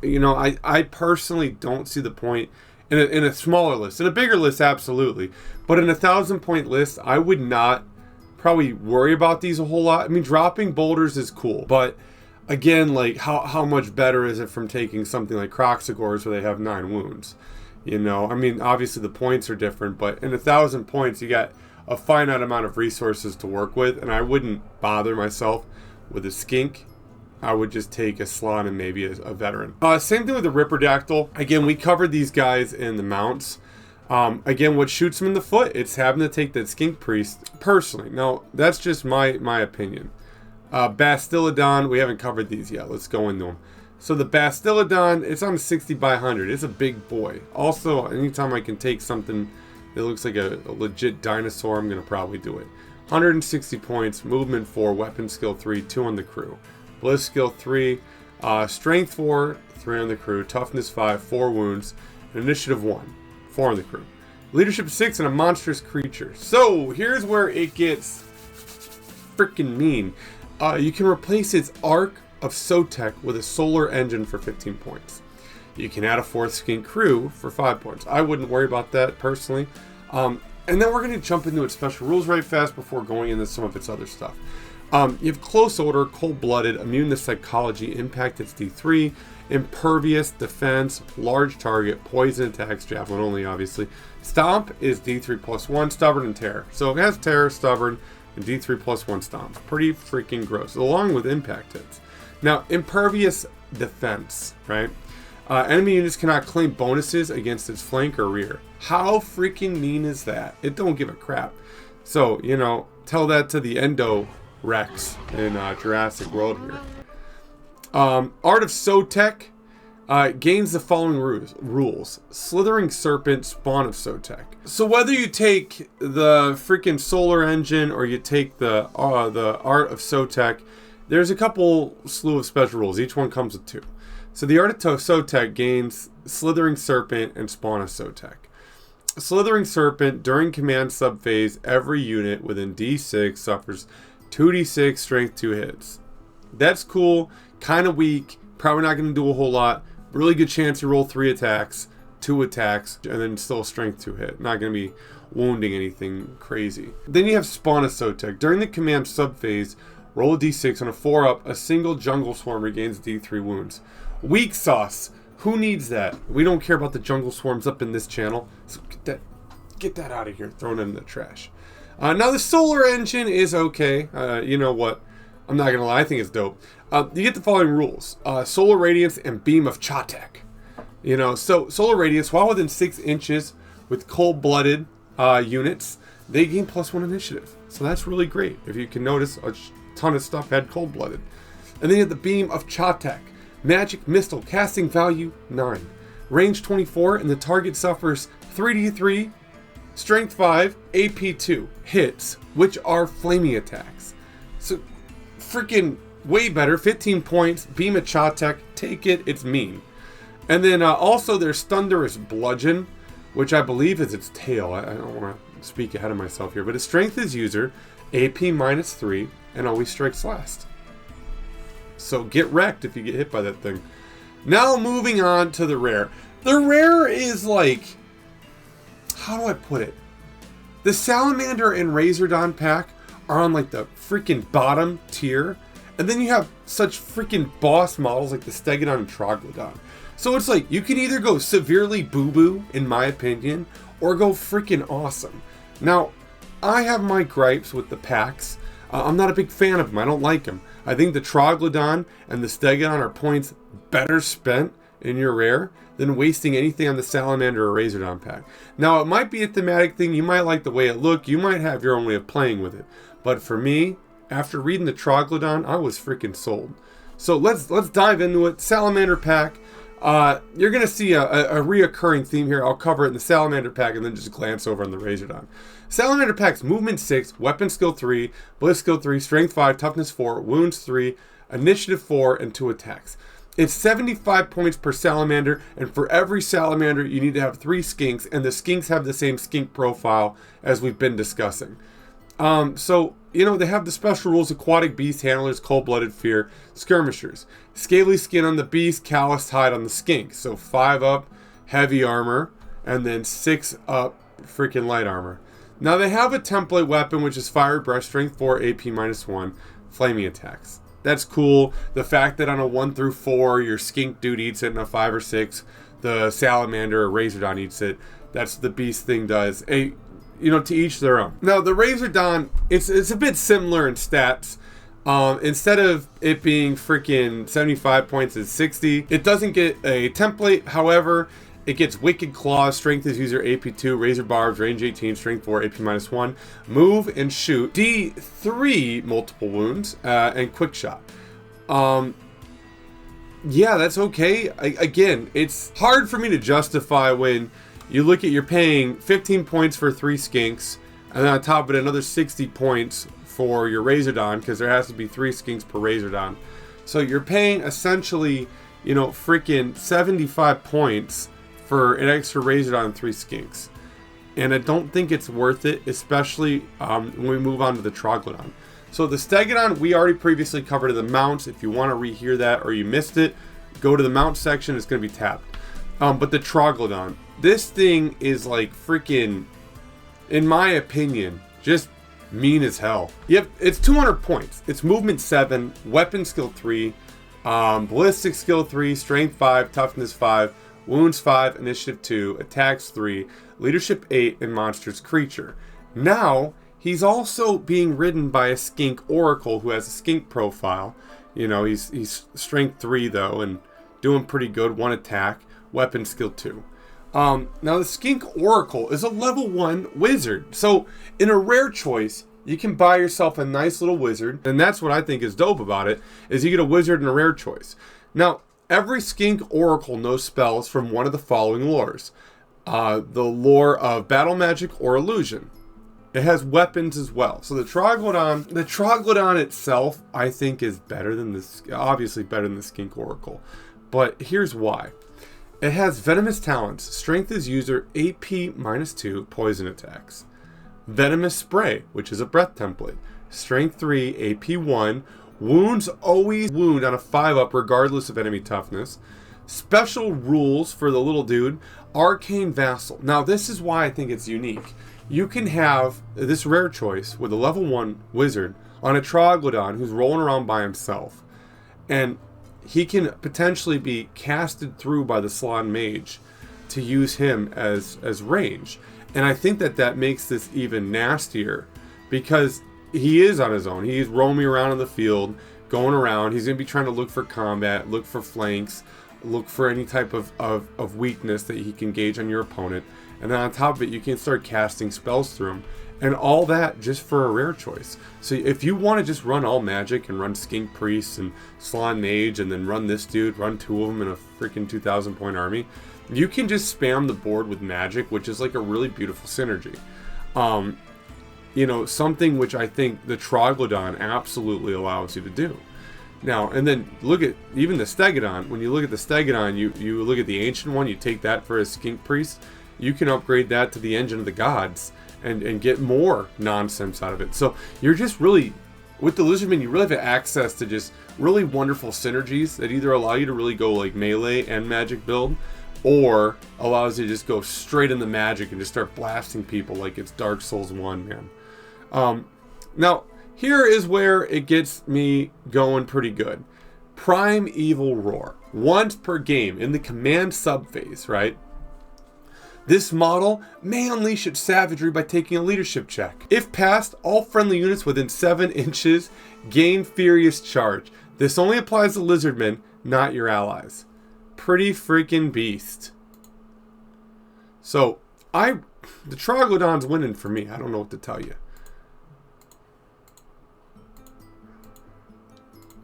I personally don't see the point in a smaller list. In a bigger list, absolutely. But in a 1,000-point list, I would not probably worry about these a whole lot. I mean, dropping boulders is cool, but again, like, how much better is it from taking something like Croxagores where they have 9 wounds? I mean, obviously the points are different, but in 1,000 points, you got a finite amount of resources to work with, and I wouldn't bother myself with a skink. I would just take a slot and maybe a veteran. Same thing with the Ripperdactyl. Again, we covered these guys in the mounts. Again, what shoots them in the foot, it's having to take that skink priest personally. Now, that's just my opinion. Bastillodon, we haven't covered these yet. Let's go into them. So the Bastillodon, it's on 60 by 100. It's a big boy. Also, anytime I can take something that looks like a legit dinosaur, I'm going to probably do it. 160 points, movement 4, weapon skill 3, 2 on the crew. Bliss skill 3, strength 4, 3 on the crew, toughness 5, 4 wounds, and initiative 1, 4 on the crew. Leadership 6 and a monstrous creature. So here's where it gets freaking mean. You can replace its Arc of Sotek with a solar engine for 15 points. You can add a 4th skink crew for 5 points. I wouldn't worry about that personally. And then we're going to jump into its special rules right fast before going into some of its other stuff. You have Close Order, Cold-Blooded, Immune to Psychology, Impact it's D3, Impervious, Defense, Large Target, Poison Attacks, Javelin only obviously. Stomp is D3 plus 1, Stubborn and Terror. So it has Terror, Stubborn, and D3 plus 1 Stomp. Pretty freaking gross, along with Impact hits. Now, Impervious Defense, right? Enemy units cannot claim bonuses against its flank or rear. How freaking mean is that? It don't give a crap. So, tell that to the Endo Rex in Jurassic World here. Art of Sotek gains the following rules. Slithering Serpent, Spawn of Sotek. So whether you take the freaking Solar Engine or you take the Art of Sotek, there's a couple slew of special rules. Each one comes with 2. So the Art of Sotek gains Slithering Serpent and Spawn of Sotek. Slithering Serpent, during command subphase, every unit within D6 suffers 2d6 strength 2 hits. That's cool, kind of weak, probably not going to do a whole lot. Really good chance you roll 3 attacks, 2 attacks, and then still a strength 2 hit. Not going to be wounding anything crazy. Then you have Spawn of Sotek. During the command subphase, roll a d6 on a 4-up, a single jungle swarm regains d3 wounds. Weak sauce. Who needs that? We don't care about the jungle swarms up in this channel. So get that out of here. Throw it in the trash. Now the Solar Engine is okay. You know what? I'm not going to lie. I think it's dope. You get the following rules. Solar Radiance and Beam of Chatek. So Solar Radiance, while within 6 inches with cold-blooded units, they gain +1 initiative. So that's really great. If you can notice, a ton of stuff had cold-blooded. And then you have the Beam of Chatek. Magic Missile, casting value 9. Range 24, and the target suffers 3d3, strength 5, AP 2 hits, which are flaming attacks. So, freaking way better. 15 points, Beam of Chatek, take it, it's mean. And then also there's Thunderous Bludgeon, which I believe is its tail. I don't want to speak ahead of myself here, but its strength is user, AP -3, and always strikes last. So get wrecked if you get hit by that thing. Now moving on to the rare. The rare is like, how do I put it? The Salamander and Razordon pack are on like the freaking bottom tier. And then you have such freaking boss models like the Stegodon and Troglodon. So it's like, you can either go severely boo-boo, in my opinion, or go freaking awesome. Now, I have my gripes with the packs. I'm not a big fan of them. I don't like them. I think the Troglodon and the Stegodon are points better spent in your rare than wasting anything on the Salamander or Razordon pack. Now, it might be a thematic thing. You might like the way it looked. You might have your own way of playing with it. But for me, after reading the Troglodon, I was freaking sold. So let's dive into it. Salamander pack. You're going to see a reoccurring theme here. I'll cover it in the Salamander pack and then just glance over on the Razordon. Salamander pack's movement 6, weapon skill 3, bliss skill 3, strength 5, toughness 4, wounds 3, initiative 4, and 2 attacks. It's 75 points per salamander, and for every salamander you need to have 3 skinks, and the skinks have the same skink profile as we've been discussing. So, you know, they have the special rules: aquatic beast handlers, cold-blooded fear, skirmishers. Scaly skin on the beast, calloused hide on the skink. So 5 up, heavy armor, and then 6 up, freaking light armor. Now they have a template weapon, which is fire breath, strength 4, AP -1, flaming attacks. That's cool. The fact that on a 1 through 4, your skink dude eats it, and a 5 or 6, the salamander or Razordon eats it. That's what the beast thing does. You know, to each their own. Now the Razordon, it's a bit similar in stats. Instead of it being freaking 75 points, it's 60. It doesn't get a template. However, it gets Wicked Claws, Strength is user AP2, Razor Barbs, Range 18, Strength 4, AP -1, Move and Shoot, D3 multiple wounds, and Quick Shot. Yeah, that's okay. Again, it's hard for me to justify when you look at you're paying 15 points for 3 skinks, and then on top of it another 60 points for your Razordon, because there has to be 3 skinks per Razordon. So you're paying essentially, you know, freaking 75 points for an extra Razordon and 3 skinks. And I don't think it's worth it, especially when we move on to the Troglodon. So the Stegodon, we already previously covered the mounts. If you want to rehear that or you missed it, go to the mount section. It's going to be tabbed. But the Troglodon, this thing is like freaking, in my opinion, just mean as hell. Yep, it's 200 points. It's movement 7, weapon skill 3, ballistic skill 3, strength 5, toughness 5, wounds 5, initiative 2, attacks 3, leadership 8, and monsters creature. Now, he's also being ridden by a skink oracle who has a skink profile. You know, he's strength 3 though, and doing pretty good, 1 attack, weapon skill 2. Now the skink oracle is a level 1 wizard. So in a rare choice, you can buy yourself a nice little wizard, and that's what I think is dope about it, is you get a wizard and a rare choice. Now, every skink oracle knows spells from one of the following lores. The lore of battle magic or illusion. It has weapons as well. So the Troglodon itself, I think, is better than this, obviously better than the skink oracle. But here's why. It has venomous talents. Strength is user, AP -2, poison attacks. Venomous spray, which is a breath template. Strength 3, AP 1. Wounds always wound on a 5 up regardless of enemy toughness. Special rules for the little dude. Arcane Vassal. Now this is why I think it's unique. You can have this rare choice with a level 1 wizard on a Troglodon who's rolling around by himself. And he can potentially be casted through by the Salon Mage to use him as range. And I think that makes this even nastier because he is on his own. He's roaming around in the field, going around. He's going to be trying to look for combat, look for flanks, look for any type of weakness that he can gauge on your opponent. And then on top of it, you can start casting spells through him. And all that just for a rare choice. So if you want to just run all magic and run Skink Priest and Salon Mage and then run this dude, run 2 of them in a freaking 2,000 point army, you can just spam the board with magic, which is like a really beautiful synergy. You know, something which I think the Troglodon absolutely allows you to do. Now, and then look at even the Stegodon. When you look at the Stegodon, you look at the ancient one, you take that for a Skink Priest, you can upgrade that to the Engine of the Gods and get more nonsense out of it. So you're just really, with the Lizardmen, you really have access to just really wonderful synergies that either allow you to really go like melee and magic build, or allows you to just go straight in the magic and just start blasting people like it's Dark Souls 1, man. Now, here is where it gets me going pretty good. Primeval Roar. Once per game in the command subphase, right? This model may unleash its savagery by taking a leadership check. If passed, all friendly units within 7 inches gain Furious Charge. This only applies to Lizardmen, not your allies. pretty freaking beast. So, the Troglodon's winning for me. I don't know what to tell you.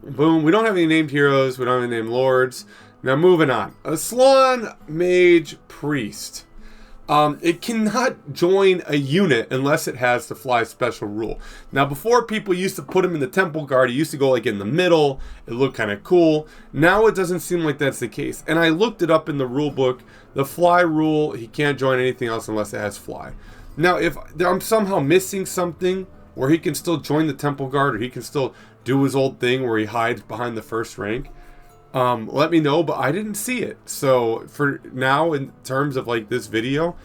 Boom. We don't have any named heroes. We don't have any named lords. Now, moving on. A Salon Mage Priest. It cannot join a unit unless it has the fly special rule. Now, before, people used to put him in the temple guard. He used to go like in the middle. It looked kind of cool. Now it doesn't seem like that's the case. And I looked it up in the rule book. The fly rule, he can't join anything else unless it has fly. Now, if I'm somehow missing something where he can still join the temple guard, or he can still do his old thing where he hides behind the first rank, let me know, but I didn't see it. So for now, in terms of like this video,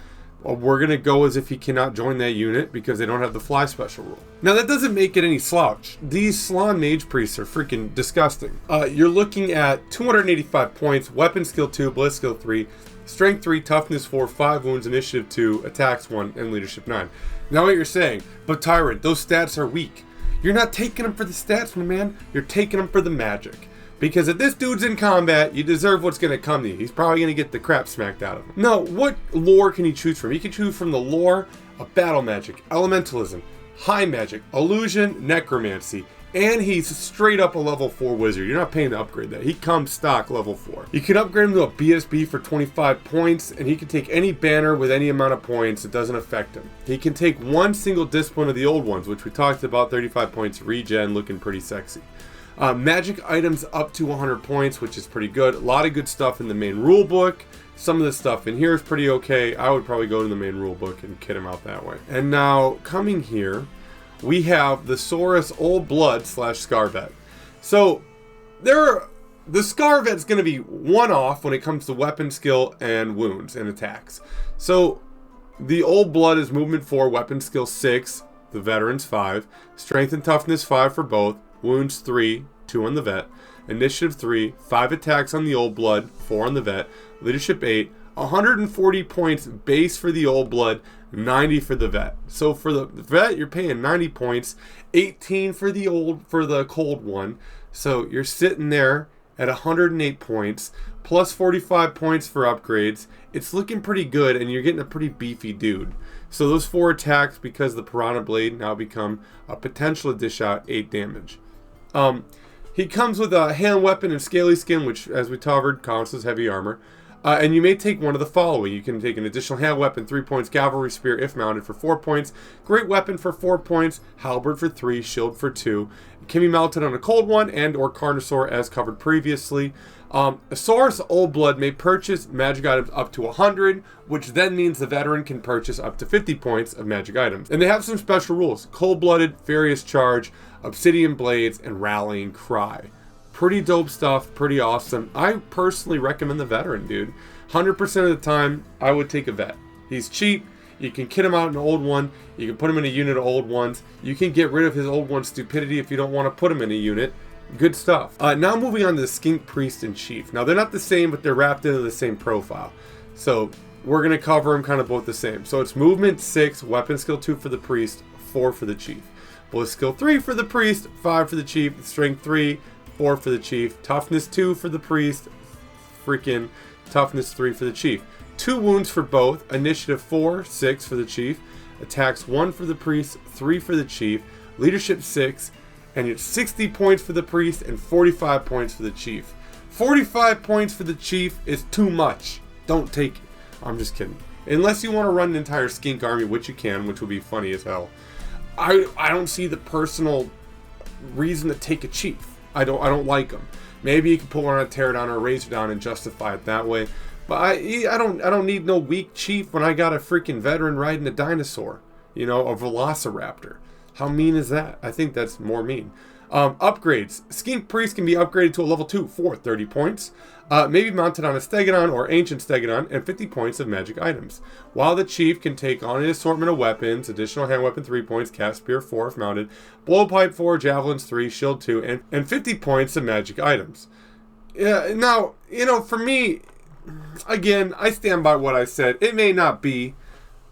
we're going to go as if he cannot join that unit because they don't have the fly special rule. Now, that doesn't make it any slouch. These Salon Mage Priests are freaking disgusting. You're looking at 285 points, weapon skill 2, blitz skill 3, strength 3, toughness 4, 5 wounds, initiative 2, attacks 1, and leadership 9. Now what you're saying, but Tyrant, those stats are weak. You're not taking them for the stats, my man. You're taking them for the magic. Because if this dude's in combat, you deserve what's going to come to you. He's probably going to get the crap smacked out of him. Now, what lore can he choose from? He can choose from the lore of battle magic, elementalism, high magic, illusion, necromancy, and he's straight up a level 4 wizard. You're not paying to upgrade that. He comes stock level 4. You can upgrade him to a BSB for 25 points, and he can take any banner with any amount of points. It doesn't affect him. He can take one single discipline of the old ones, which we talked about, 35 points, regen, looking pretty sexy. Magic items up to 100 points, which is pretty good. A lot of good stuff in the main rule book. Some of the stuff in here is pretty okay. I would probably go to the main rule book and kit him out that way. And now, coming here, we have the Saurus Old Blood / Scarvet. So, the Scarvet's going to be one off when it comes to weapon skill and wounds and attacks. So, the Old Blood is movement 4, weapon skill 6, the veterans 5, strength and toughness 5 for both, wounds 3, 2 on the vet, initiative 3, 5 attacks on the Old Blood, 4 on the vet, leadership 8, 140 points base for the Old Blood, 90 for the vet. So for the vet, you're paying 90 points, 18 for the cold one. So you're sitting there at 108 points, plus 45 points for upgrades. It's looking pretty good, and you're getting a pretty beefy dude. So those 4 attacks, because the Piranha Blade now become a potential to dish out 8 damage. He comes with a hand weapon and scaly skin, which, as we covered, counts as heavy armor. And you may take one of the following. You can take an additional hand weapon, 3 points, cavalry spear if mounted for 4 points, great weapon for 4 points, halberd for 3, shield for 2. It can be mounted on a cold one and or Carnosaur as covered previously. A Saurus Old Blood may purchase magic items up to 100, which then means the veteran can purchase up to 50 points of magic items. And they have some special rules. Cold-Blooded, Furious Charge, Obsidian Blades, and Rallying Cry. Pretty dope stuff, pretty awesome. I personally recommend the veteran, dude. 100% of the time, I would take a vet. He's cheap. You can kit him out in an old one. You can put him in a unit of old ones. You can get rid of his old one stupidity if you don't want to put him in a unit. Good stuff. Now moving on to the Skink Priest and Chief. Now they're not the same, but they're wrapped into the same profile. So we're going to cover them kind of both the same. So it's movement 6, weapon skill 2 for the Priest, 4 for the Chief. Blitz skill 3 for the Priest, 5 for the Chief, strength 3, 4 for the Chief, toughness 2 for the Priest, freaking toughness 3 for the Chief. 2 wounds for both, initiative 4, 6 for the Chief, attacks 1 for the Priest, 3 for the Chief, leadership 6, and it's 60 points for the Priest and 45 points for the Chief. 45 points for the Chief is too much. Don't take it. I'm just kidding. Unless you want to run an entire skink army, which you can, which would be funny as hell. I don't see the personal reason to take a Chief. I don't like them. Maybe you can pull on a Pterodon or a Razordon and justify it that way. But I don't need no weak Chief when I got a freaking veteran riding a dinosaur. You know, a Velociraptor. How mean is that? I think that's more mean. Upgrades. Skink Priest can be upgraded to a level 2 for 30 points. Maybe mounted on a Stegodon or Ancient Stegodon and 50 points of magic items. While the Chief can take on an assortment of weapons, additional hand weapon 3 points, cast spear 4 if mounted, blowpipe 4, javelins 3, shield 2, and 50 points of magic items. Yeah, now, you know, for me, again, I stand by what I said. It may not be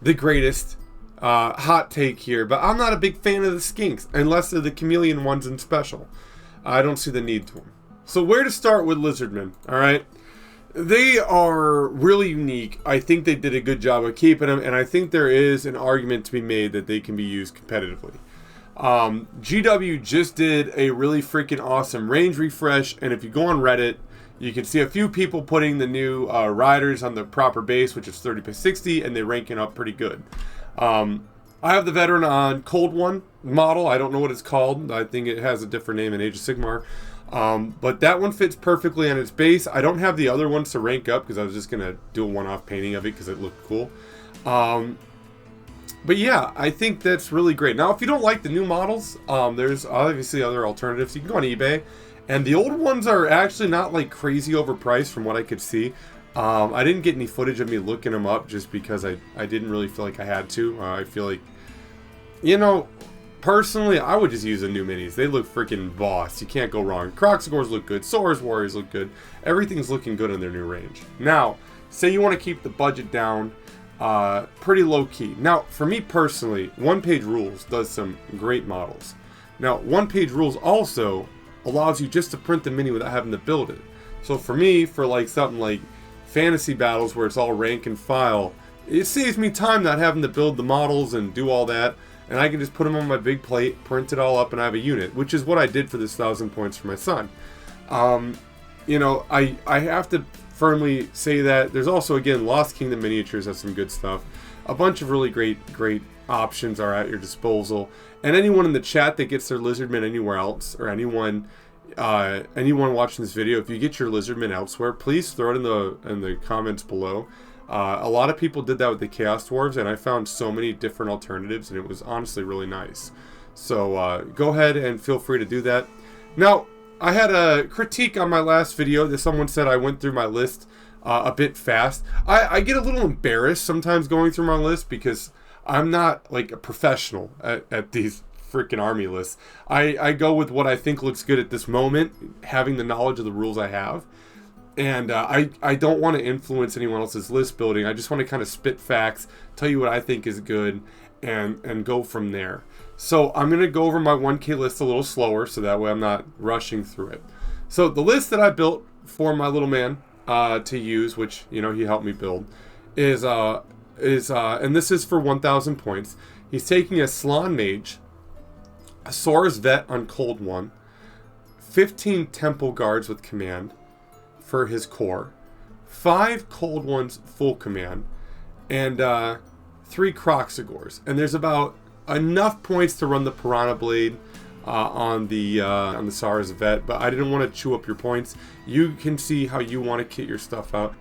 the greatest hot take here, but I'm not a big fan of the skinks unless they're the chameleon ones in special. I don't see the need to them. So where to start with Lizardmen? All right, They are really unique. I think they did a good job of keeping them, and I think there is an argument to be made that they can be used competitively. GW just did a really freaking awesome range refresh, and if you go on Reddit, you can see a few people putting the new riders on the proper base, which is 30 by 60, and they're ranking up pretty good. I have the veteran on Cold One model. I don't know what it's called. I think it has a different name in Age of Sigmar. But that one fits perfectly on its base. I don't have the other ones to rank up because I was just going to do a one-off painting of it because it looked cool. But yeah, I think that's really great. Now, if you don't like the new models, there's obviously other alternatives. You can go on eBay. And the old ones are actually not like crazy overpriced from what I could see. I didn't get any footage of me looking them up just because I didn't really feel like I had to. I feel like, you know, personally, I would just use the new minis. They look freaking boss. You can't go wrong. Croxagores look good. Saurus Warriors look good. Everything's looking good in their new range. Now, say you want to keep the budget down, pretty low key. Now, for me personally, One Page Rules does some great models. Now, One Page Rules also allows you just to print the mini without having to build it. So for me, for like something like fantasy battles where it's all rank and file, it saves me time not having to build the models and do all that. And I can just put them on my big plate, print it all up, and I have a unit, which is what I did for this 1,000 points for my son. You know, I have to firmly say that there's also, again, Lost Kingdom Miniatures has some good stuff. A bunch of really great options are at your disposal. And anyone in the chat that gets their Lizardmen anywhere else, or anyone watching this video, if you get your Lizardmen elsewhere, please throw it in the comments below. A lot of people did that with the Chaos Dwarves, and I found so many different alternatives, and it was honestly really nice. So go ahead and feel free to do that. Now, I had a critique on my last video that someone said I went through my list a bit fast. I get a little embarrassed sometimes going through my list because I'm not like a professional at these freaking army lists. I go with what I think looks good at this moment, having the knowledge of the rules I have. And I don't want to influence anyone else's list building. I just want to kind of spit facts, tell you what I think is good, and go from there. So I'm going to go over my 1K list a little slower, so that way I'm not rushing through it. So the list that I built for my little man to use, which, you know, he helped me build, is and this is for 1,000 points. He's taking a Slann Mage, a Saurus Vet on Cold One, 15 Temple Guards with command for his core, 5 Cold Ones full command, and 3 Croxagores. And there's about enough points to run the Piranha Blade on the Saurus Vet, but I didn't want to chew up your points. You can see how you want to kit your stuff out.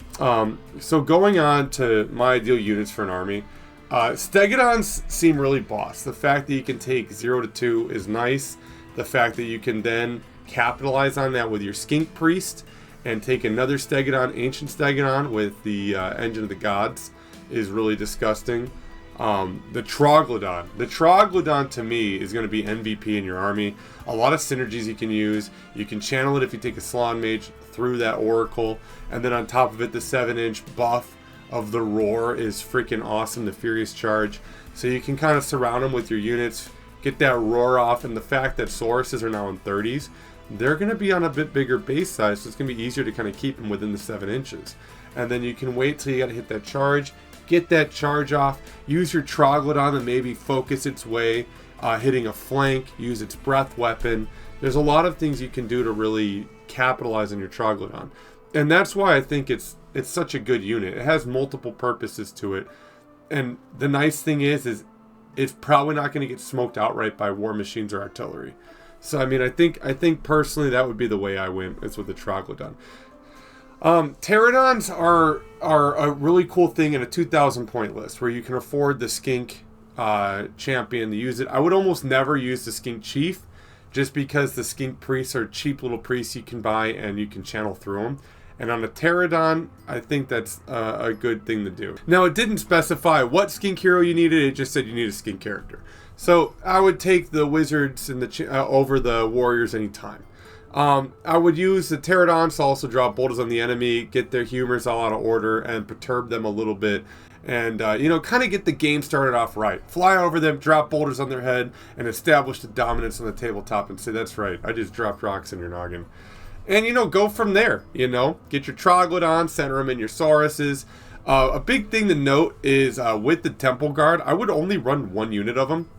So going on to my ideal units for an army, Stegodons seem really boss. The fact that you can take 0 to 2 is nice. The fact that you can then capitalize on that with your Skink Priest and take another Stegodon, Ancient Stegodon with the Engine of the Gods is really disgusting. The Troglodon to me is going to be MVP in your army. A lot of synergies you can use. You can channel it if you take a Slann Mage through that Oracle, and then on top of it, the 7-inch buff of the Roar is freaking awesome, the Furious Charge. So you can kind of surround them with your units, get that Roar off, and the fact that Sauruses are now in 30s, they're going to be on a bit bigger base size, so it's going to be easier to kind of keep them within the 7 inches. And then you can wait till you got to hit that charge, get that charge off, use your Troglodon to maybe focus its way, hitting a flank, use its breath weapon. There's a lot of things you can do to really capitalize on your Troglodon. And that's why I think it's such a good unit. It has multiple purposes to it. And the nice thing is it's probably not going to get smoked outright by war machines or artillery. So I mean, I think personally that would be the way I went. It's with the Troglodon. Pterodons are a really cool thing in a 2,000 point list where you can afford the Skink champion to use it. I would almost never use the Skink Chief just because the Skink Priests are cheap little priests you can buy and you can channel through them. And on a Pterodon, I think that's a good thing to do. Now, it didn't specify what Skink hero you needed. It just said you need a Skink character. So I would take the Wizards and over the Warriors anytime. I would use the Pterodons to also draw bolters on the enemy, get their humors all out of order, and perturb them a little bit. And, kind of get the game started off right. Fly over them, drop boulders on their head, and establish the dominance on the tabletop and say, that's right, I just dropped rocks in your noggin. And, go from there, Get your Troglodytes, center them in your Sauruses. A big thing to note is with the Temple Guard, I would only run 1 unit of them.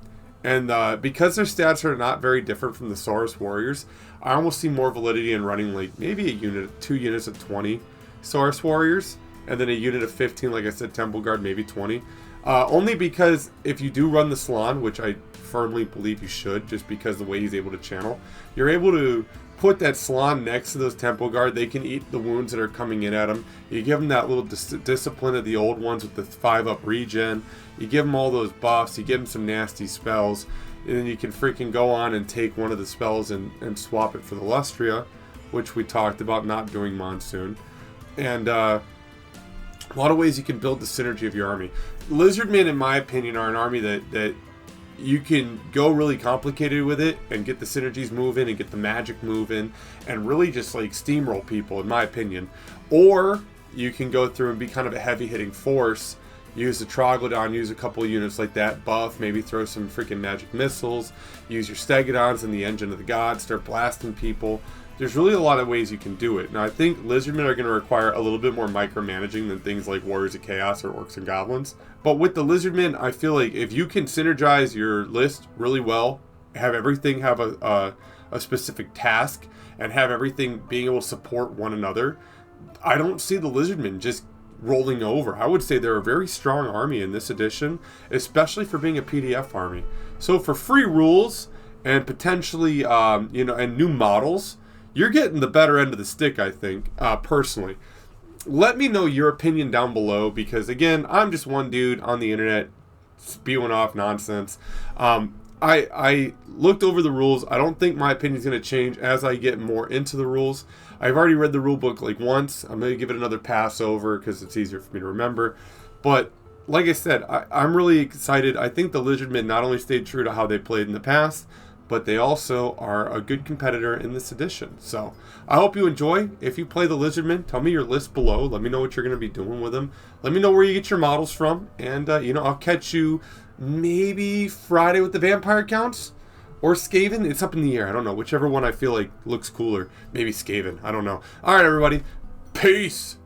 And because their stats are not very different from the Saurus Warriors, I almost see more validity in running like maybe 2 units of 20 Saurus Warriors, and then a unit of 15, like I said, Temple Guard, maybe 20. Only because if you do run the Salon, which I firmly believe you should, just because of the way he's able to channel, you're able to put that Salon next to those Temple Guard. They can eat the wounds that are coming in at them. You give them that little discipline of the old ones with the 5-up regen. You give them all those buffs. You give them some nasty spells. And then you can freaking go on and take one of the spells and swap it for the Lustria, which we talked about not doing Monsoon. And a lot of ways you can build the synergy of your army. Lizardmen, in my opinion, are an army that you can go really complicated with it and get the synergies moving and get the magic moving and really just like steamroll people, in my opinion. Or you can go through and be kind of a heavy hitting force, use the Troglodon, use a couple of units like that, buff, maybe throw some freaking magic missiles, use your Stegodons and the Engine of the Gods, start blasting people. There's really a lot of ways you can do it. Now, I think Lizardmen are going to require a little bit more micromanaging than things like Warriors of Chaos or Orcs and Goblins. But with the Lizardmen, I feel like if you can synergize your list really well, have everything have a specific task, and have everything being able to support one another, I don't see the Lizardmen just rolling over. I would say they're a very strong army in this edition, especially for being a PDF army. So for free rules and potentially, and new models, you're getting the better end of the stick, I think, personally. Let me know your opinion down below, because, again, I'm just one dude on the internet spewing off nonsense. I looked over the rules. I don't think my opinion is going to change as I get more into the rules. I've already read the rule book like once. I'm going to give it another pass over because it's easier for me to remember. But like I said, I'm really excited. I think the Lizardmen not only stayed true to how they played in the past, but they also are a good competitor in this edition. So I hope you enjoy. If you play the Lizardmen, tell me your list below. Let me know what you're going to be doing with them. Let me know where you get your models from. And, I'll catch you maybe Friday with the vampire counts. Or Skaven. It's up in the air. I don't know. Whichever one I feel like looks cooler. Maybe Skaven. I don't know. All right, everybody. Peace.